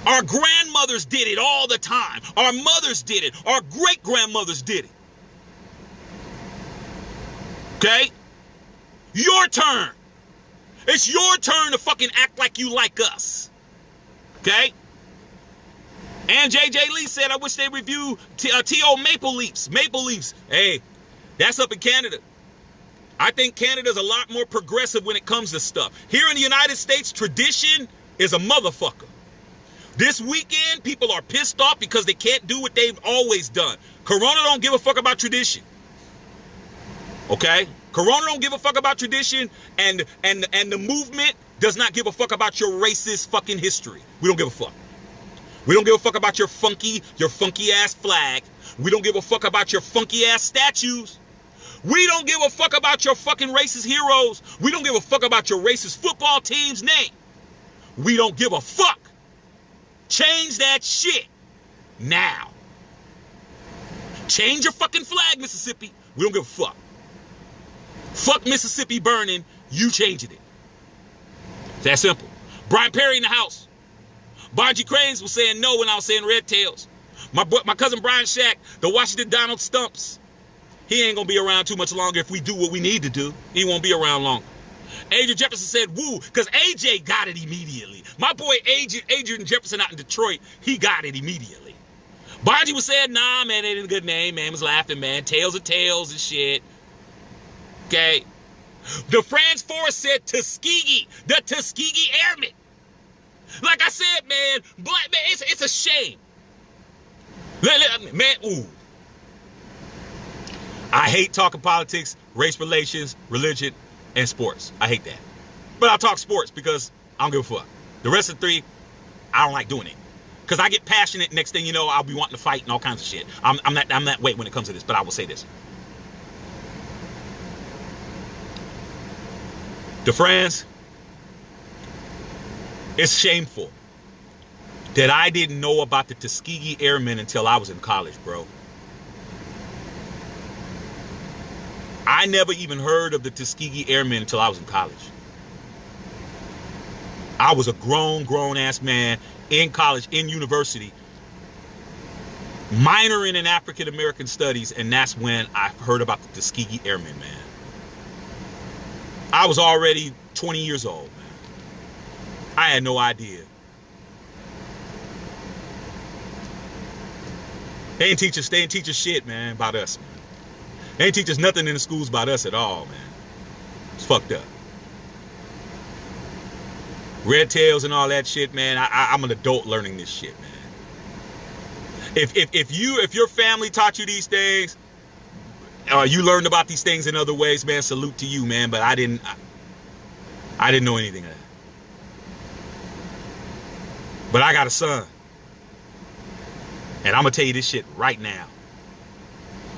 [SPEAKER 1] Our grandmothers did it all the time. Our mothers did it. Our great-grandmothers did it. Okay? Your turn. It's your turn to fucking act like you like us. Okay? And JJ Lee said, I wish they review T.O. Maple Leafs. Maple Leafs. Hey, that's up in Canada. I think Canada's a lot more progressive when it comes to stuff. Here in the United States, tradition is a motherfucker. This weekend, people are pissed off because they can't do what they've always done. Corona don't give a fuck about tradition. Okay? Corona don't give a fuck about tradition, and the movement does not give a fuck about your racist fucking history. We don't give a fuck. We don't give a fuck about your funky ass flag. We don't give a fuck about your funky ass statues. We don't give a fuck about your fucking racist heroes. We don't give a fuck about your racist football team's name. We don't give a fuck. Change that shit now. Change your fucking flag, Mississippi. We don't give a fuck. Fuck Mississippi burning, you changing it. It's that simple. Brian Perry in the house. Bonji Cranes was saying no when I was saying red tails. My cousin Brian Shack, the Washington Donald Stumps. He ain't gonna be around too much longer if we do what we need to do. He won't be around long. Adrian Jefferson said woo, because AJ got it immediately. My boy Adrian Jefferson out in Detroit, he got it immediately. Bonji was saying, nah, man, that ain't a good name. Man was laughing, man. Tails of tails and shit. Okay. The Franz Forrest said Tuskegee, the Tuskegee Airmen. Like I said, man, black man, it's a shame. Man, ooh. I hate talking politics, race relations, religion, and sports. I hate that. But I'll talk sports because I don't give a fuck. The rest of the 3, I don't like doing it. Because I get passionate, next thing you know, I'll be wanting to fight and all kinds of shit. I'm that way when it comes to this, but I will say this. The friends, it's shameful that I didn't know about the Tuskegee Airmen until I was in college, bro. I never even heard of the Tuskegee Airmen until I was in college. I was a grown ass man in college, in university, minoring in African American studies, and that's when I heard about the Tuskegee Airmen, man. I was already 20 years old, man. I had no idea. They didn't teach us shit, man, about us, man. They didn't teach us nothing in the schools about us at all, man. It's fucked up. Red tails and all that shit, man. I'm an adult learning this shit, man. If your family taught you these things, you learned about these things in other ways, man, salute to you, man. But I didn't know anything of that. But I got a son. And I'm going to tell you this shit right now.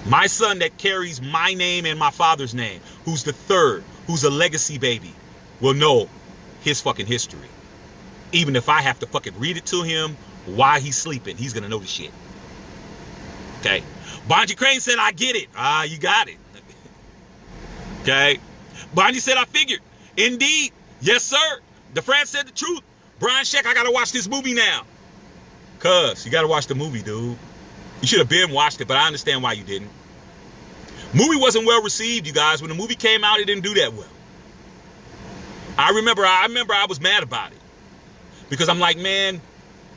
[SPEAKER 1] My son that carries my name and my father's name, who's the third, who's a legacy baby, will know his fucking history. Even if I have to fucking read it to him while he's sleeping, he's going to know the shit. Okay? Bonji Crane said, I get it. You got it. Okay? Bonji said, I figured. Indeed. Yes, sir. DeFrance said the truth. Brian Sheck, I got to watch this movie now. Cuz, you got to watch the movie, dude. You should have been watched it, but I understand why you didn't. Movie wasn't well received, you guys. When the movie came out, it didn't do that well. I remember I was mad about it. Because I'm like, man,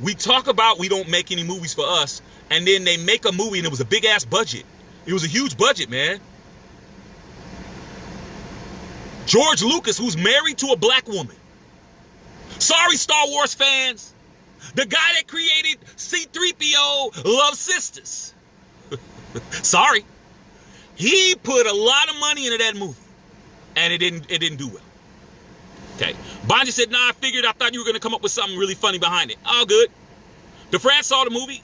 [SPEAKER 1] we talk about we don't make any movies for us, and then they make a movie and it was a big ass budget. It was a huge budget, man. George Lucas, who's married to a black woman. Sorry, Star Wars fans. The guy that created C-3PO loves sisters. Sorry. He put a lot of money into that movie. And it didn't do well. Okay. Bonji said, nah, I thought you were going to come up with something really funny behind it. All good. DeFrance saw the movie.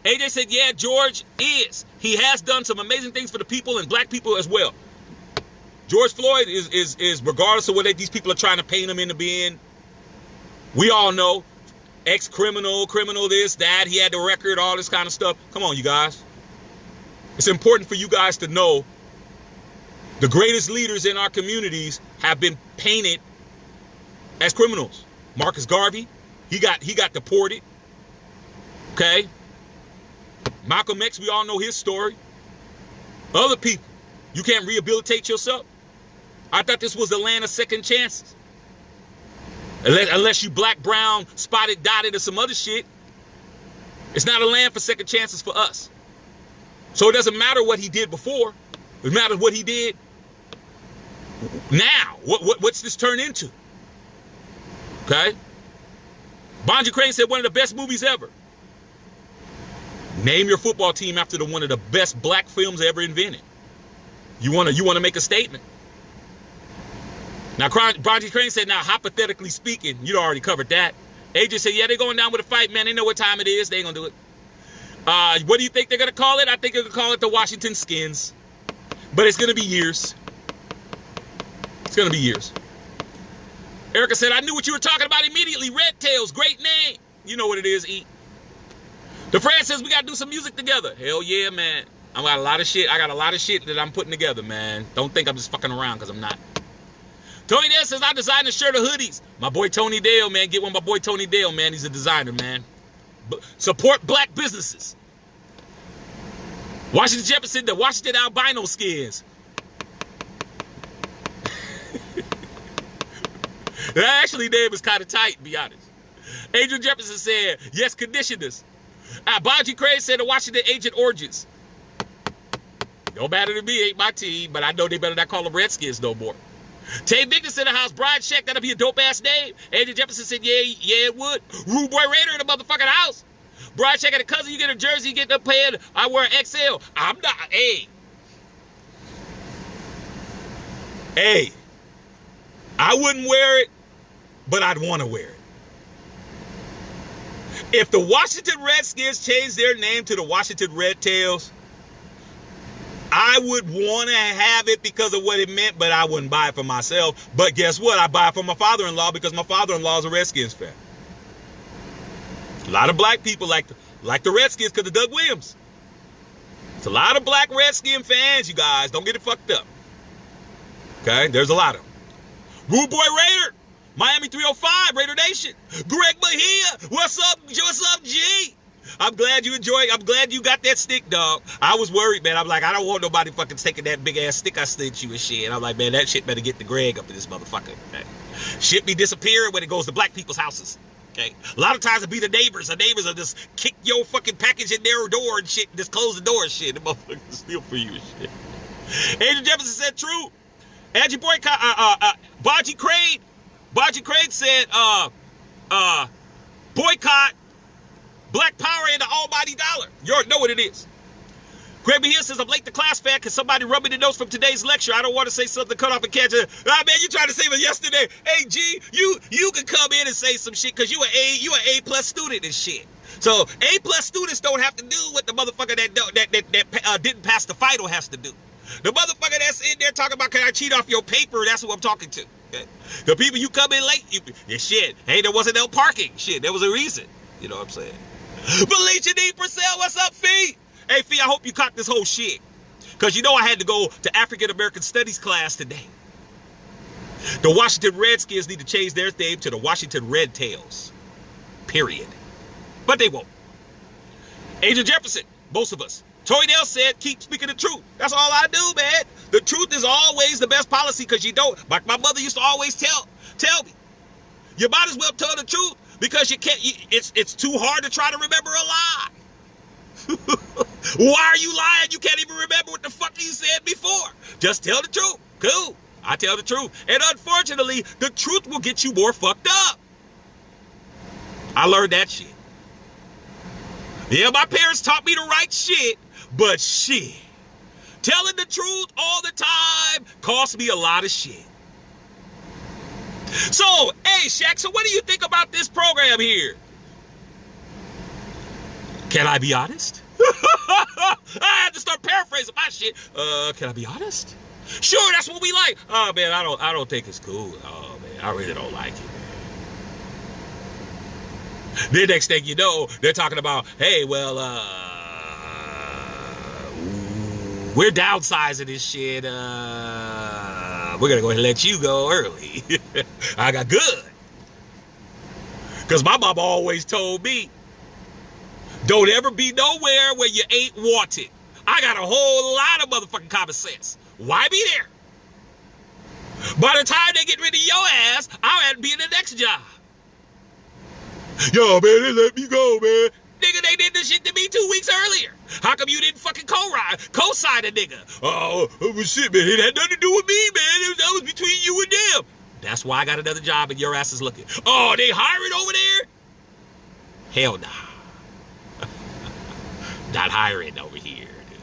[SPEAKER 1] AJ said, yeah, George is. He has done some amazing things for the people and black people as well. George Floyd is regardless of what these people are trying to paint him into being, we all know, ex-criminal, criminal this, that, he had the record, all this kind of stuff. Come on, you guys. It's important for you guys to know the greatest leaders in our communities have been painted as criminals. Marcus Garvey, he got deported. Okay? Malcolm X, we all know his story. Other people, you can't rehabilitate yourself. I thought this was the land of second chances. Unless you black, brown, spotted, dotted, or some other shit. It's not a land for second chances for us. So it doesn't matter what he did before. It matters what he did now. What's this turn into? Okay? Bonji Crane said one of the best movies ever. Name your football team after one of the best black films ever invented. You want to make a statement. Now, Bonji Crane said, now, hypothetically speaking, you'd already covered that. AJ said, yeah, they're going down with a fight, man. They know what time it is. They ain't going to do it. What do you think they're going to call it? I think they're going to call it the Washington Skins. But it's going to be years. It's going to be years. Erica said, I knew what you were talking about immediately. Red Tails, great name. You know what it is, E. DeFran says, we got to do some music together. Hell yeah, man. I got a lot of shit. I got a lot of shit that I'm putting together, man. Don't think I'm just fucking around, because I'm not. Tony Dale says, I designed a shirt of hoodies. My boy Tony Dale, man. Get one my boy Tony Dale, man. He's a designer, man. Support black businesses. Washington Jefferson, the Washington albino skins. That actually name is kind of tight, to be honest. Adrian Jefferson said, yes, conditioners. Bonji Craig said the Washington Agent Origins. Don't matter to me, ain't my team, but I know they better not call them Redskins no more. Tay Victor in the house. Brian Sheck, that'll be a dope-ass name. Andrew Jefferson said, yeah, it would. Rude Boy Raider in the motherfucking house. Brian Sheck got a cousin, you get a jersey, you get the pad. I wear XL. I'm not, Hey. I wouldn't wear it, but I'd want to wear it. If the Washington Redskins changed their name to the Washington Red Tails, I would want to have it because of what it meant, but I wouldn't buy it for myself. But guess what? I buy it for my father-in-law because my father-in-law is a Redskins fan. A lot of black people like the Redskins because of Doug Williams. It's a lot of black Redskin fans, you guys. Don't get it fucked up. Okay? There's a lot of them. Rude Boy Raider. Miami 305, Raider Nation. Greg Bahia. What's up, G? I'm glad you enjoyed. I'm glad you got that stick, dog. I was worried, man. I'm like, I don't want nobody fucking taking that big ass stick I sent you and shit. And I'm like, man, that shit better get to Greg up in this motherfucker. Okay? Shit be disappearing when it goes to black people's houses. Okay? A lot of times it be the neighbors. The neighbors will just kick your fucking package in their door and shit, and just close the door and shit. The motherfuckers steal for you and shit. Adrian Jefferson said true. Angie Boycott, Baji Craig said, boycott Black Power and the almighty dollar. You already know what it is. Greg B. Hill says, I'm late to class, fan. Can somebody rub me the notes from today's lecture? I don't want to say something cut off and catch it. Ah, man, you tried to say it yesterday. Hey, G, you can come in and say some shit because you an A+ student and shit. So A+ students don't have to do what the motherfucker that didn't pass the final has to do. The motherfucker that's in there talking about, can I cheat off your paper? That's who I'm talking to. Okay? The people you come in late, shit. Hey, there wasn't no parking. Shit, there was a reason. You know what I'm saying? Felicia D. Purcell, what's up, Fee? Hey, Fee, I hope you caught this whole shit. Because you know I had to go to African American Studies class today. The Washington Redskins need to change their name to the Washington Red Tails. Period. But they won't. Adrian Jefferson, most of us. Toy Dale said, keep speaking the truth. That's all I do, man. The truth is always the best policy because you don't. Like my mother used to always tell me. You might as well tell the truth because you can't. It's too hard to try to remember a lie. Why are you lying? You can't even remember what the fuck you said before. Just tell the truth. Cool. I tell the truth. And unfortunately, the truth will get you more fucked up. I learned that shit. Yeah, my parents taught me the right shit, but shit. Telling the truth all the time cost me a lot of shit. So, hey, Shaq, so what do you think about this program here? Can I be honest? I have to start paraphrasing my shit. Can I be honest? Sure, that's what we like. Oh man, I don't think it's cool. Oh man, I really don't like it, man. The next thing you know, they're talking about, hey, well, we're downsizing this shit. We're gonna go ahead and let you go early. I got good. Cause my mama always told me, don't ever be nowhere where you ain't wanted. I got a whole lot of motherfucking common sense. Why be there? By the time they get rid of your ass, I'll have to be in the next job. Yo, man, they let me go, man. Nigga, they did this shit to me 2 weeks earlier. How come you didn't fucking co-sign a nigga? Oh, shit, man. It had nothing to do with me, man. That was between you and them. That's why I got another job and your ass is looking. Oh, they hiring over there? Hell nah. Not hiring over here, dude.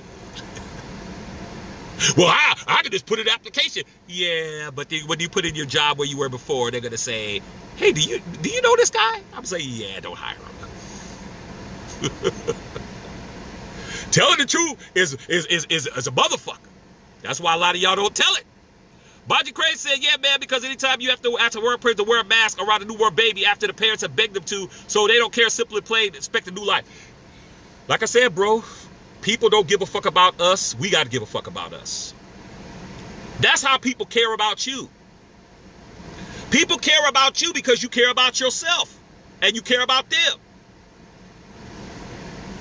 [SPEAKER 1] Well, I could just put in an application. Yeah, but when you put in your job where you were before, they're gonna say, hey, do you know this guy? I'm saying, yeah, don't hire him. Telling the truth is a motherfucker. That's why a lot of y'all don't tell it. Baji Craig said, yeah, man, because anytime you have to ask a work person to wear a mask around a newborn baby after the parents have begged them to, so they don't care, simply plain, expect a new life. Like I said, bro, people don't give a fuck about us. We got to give a fuck about us. That's how people care about you. People care about you because you care about yourself and you care about them.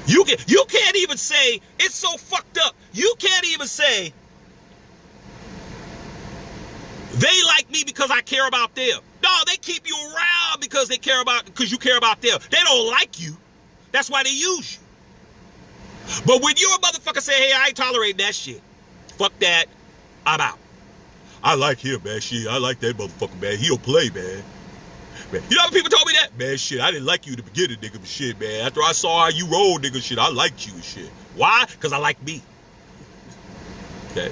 [SPEAKER 1] You can't even say, it's so fucked up. You can't even say, they like me because I care about them. No, they keep you around because you care about them. They don't like you. That's why they use you. But when you're a motherfucker say, hey, I ain't tolerating that shit. Fuck that. I'm out. I like him, man. Shit, I like that motherfucker, man. He'll play, man. You know how many people told me that? Man, shit, I didn't like you in the beginning, nigga, but shit, man. After I saw how you rolled, nigga, shit, I liked you and shit. Why? Because I like me. Okay?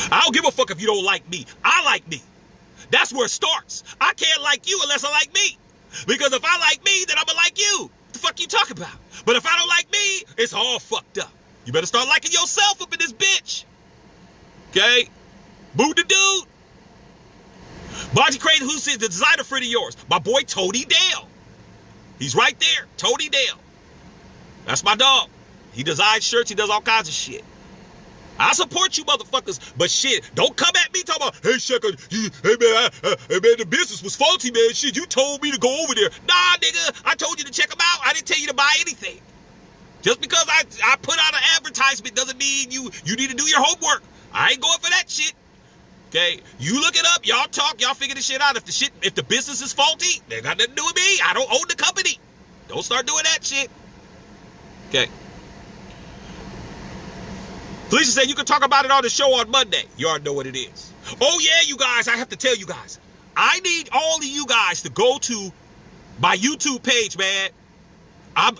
[SPEAKER 1] I don't give a fuck if you don't like me. I like me. That's where it starts. I can't like you unless I like me. Because if I like me, then I'm gonna like you. What the fuck you talking about? But if I don't like me, it's all fucked up. You better start liking yourself up in this bitch. Okay? Boo the dude. Baji Craig, who's the designer friend of yours? My boy Tony Dale. He's right there. Tony Dale. That's my dog. He designs shirts. He does all kinds of shit. I support you motherfuckers, but shit, don't come at me talking about, hey, Shaka, hey, man, the business was faulty, man. Shit, you told me to go over there. Nah, nigga, I told you to check them out. I didn't tell you to buy anything. Just because I put out an advertisement doesn't mean you need to do your homework. I ain't going for that shit. Okay, you look it up, y'all talk, y'all figure this shit out. If the business is faulty, they got nothing to do with me. I don't own the company. Don't start doing that shit. Okay. Felicia said you can talk about it on the show on Monday. You already know what it is. Oh yeah, you guys, I have to tell you guys. I need all of you guys to go to my YouTube page, man. I'm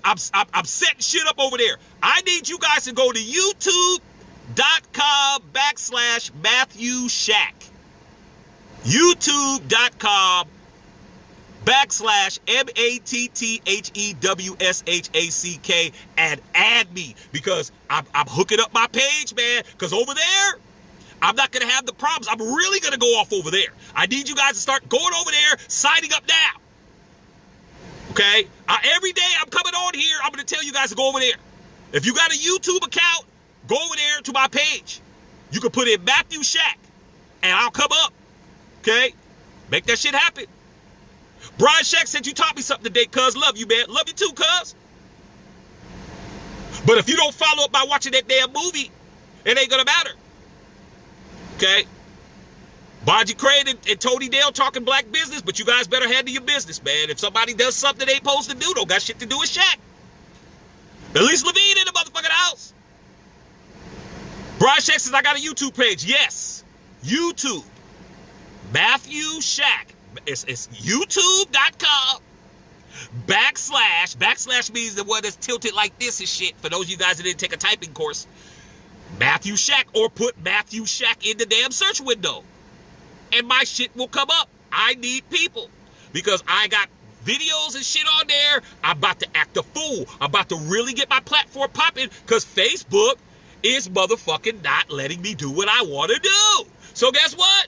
[SPEAKER 1] setting shit up over there. I need you guys to go to youtube.com/Matthew Shack. youtube.com/MATTHEWSHACK and add me, because I'm hooking up my page, man, because over there I'm not going to have the problems. I'm really going to go off over there. I need you guys to start going over there, signing up now. Okay? Every day I'm coming on here, I'm going to tell you guys to go over there. If you got a YouTube account, go over there to my page. You can put in Matthew Shack, and I'll come up. Okay? Make that shit happen. Brian Shack said you taught me something today, cuz. Love you, man. Love you too, cuz. But if you don't follow up by watching that damn movie, it ain't going to matter. Okay? Baji Crane and Tony Dale talking black business, but you guys better handle your business, man. If somebody does something they ain't supposed to do, don't got shit to do with Shaq. At least Levine in the motherfucking house. Brian Shack says I got a YouTube page. Yes. YouTube. Matthew Shack. It's youtube.com / means the one that's tilted like this and shit. For those of you guys that didn't take a typing course. Matthew Shack, or put Matthew Shack in the damn search window. And my shit will come up. I need people. Because I got videos and shit on there. I'm about to act a fool. I'm about to really get my platform popping, because Facebook is motherfucking not letting me do what I want to do. So guess what?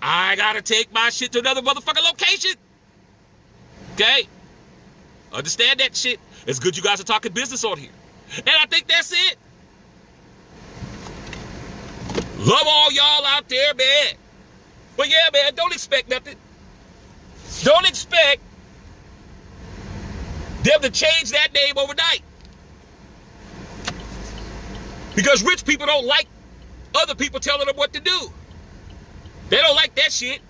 [SPEAKER 1] I gotta take my shit to another motherfucking location. Okay? Understand that shit. It's good you guys are talking business on here. And I think that's it. Love all y'all out there, man. But yeah, man, don't expect nothing. Don't expect them to change that name overnight. Because rich people don't like other people telling them what to do. They don't like that shit.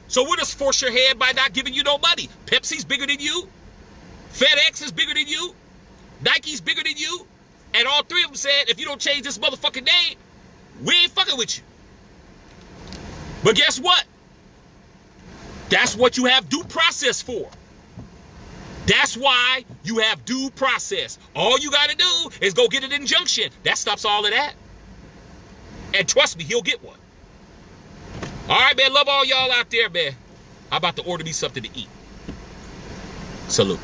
[SPEAKER 1] So we'll just force your hand by not giving you no money. Pepsi's bigger than you. FedEx is bigger than you. Nike's bigger than you. And all three of them said, if you don't change this motherfucking name, we ain't fucking with you. But guess what? That's what you have due process for. That's why you have due process. All you got to do is go get an injunction. That stops all of that. And trust me, he'll get one. All right, man. Love all y'all out there, man. I'm about to order me something to eat. Salute.